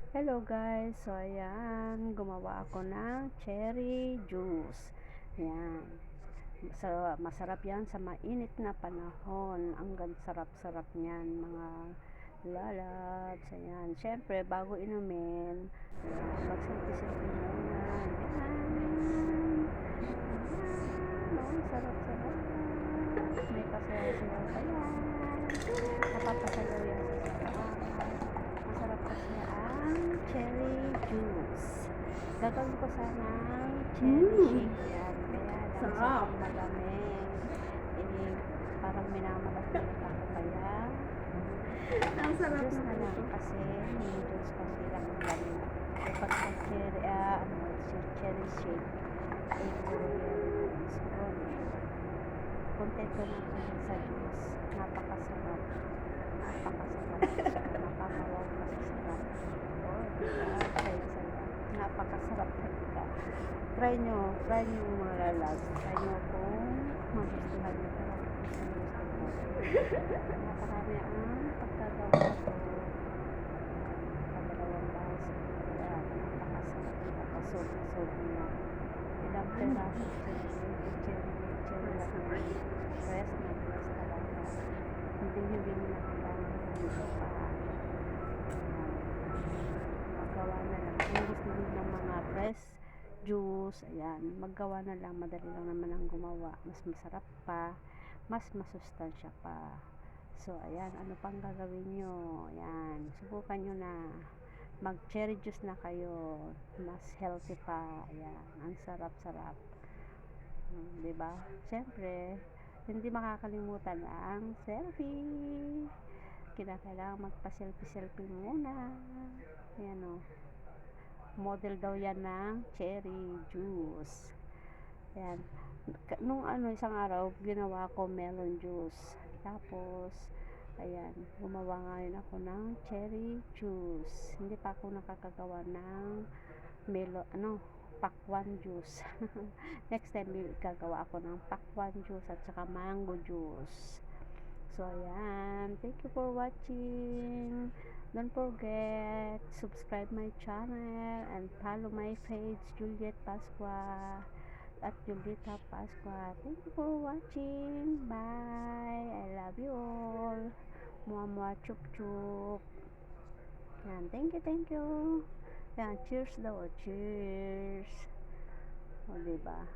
Hello guys, so ayan, gumawa ako ng cherry juice. Ayan, so, masarap yan sa mainit na panahon. Ang sarap-sarap niyan mga lalabs. Ayan, syempre bago inumin, magsilpi-silpi muna. Ayan, sarap-sarap. May pasayaw-sayaw pa yan. Napapasayaw yan sa sarap. Masarap kasi ang cherry juice. Gagawin ko sanang cherry shake yan. Kaya lang sobrang malamig. Parang minamalat-malat ako kaya Ang sarap juice na lang kasi yung juice kasi lang ang lamig. Kapag sa cherry shake puro yan. So, kontento na ako sa juice. Napakasarap. Napakawaw kasi sarap. Diba? Napakasarap talaga. Try nyo mga lalas. Try nyo kung magustuhan nyo. Napakarami ang pagkagawa ko. Pagdalawang baso. Kaya napakasarap. Napasog nyo. Ilang peraso cherry press na press talaga. Hindi mo na kailangan dito pa. Magawa na lang. Kung gusto nyo ng mga fresh juice, ayan, maggawa na lang. Madali lang naman ang gumawa. Mas masarap pa. Mas masustansya pa. So, ayan, ano pang gagawin nyo? Ayan, subukan nyo na. Mag cherry juice na kayo. Mas healthy pa. Ayan, ang sarap-sarap. Diba? Siyempre, hindi makakalimutan ang selfie. Kailangan magpa-selfie muna. Ayan o. Model daw yan ng cherry juice. Ayan. Nung isang araw, ginawa ko melon juice. Tapos, ayan, gumawa ngayon ako ng cherry juice. Hindi pa ako nakakagawa ng pakwan juice. Next time, gagawa ako ng pakwan juice at saka mango juice. So, ayan. Thank you for watching. Don't forget, subscribe my channel and follow my page, Juliet Pasqua at Julieta Pasqua. Thank you for watching. Bye. I love you all. Mua chup chup. Yan. Thank you. Yan. Cheers daw. Cheers. O, diba?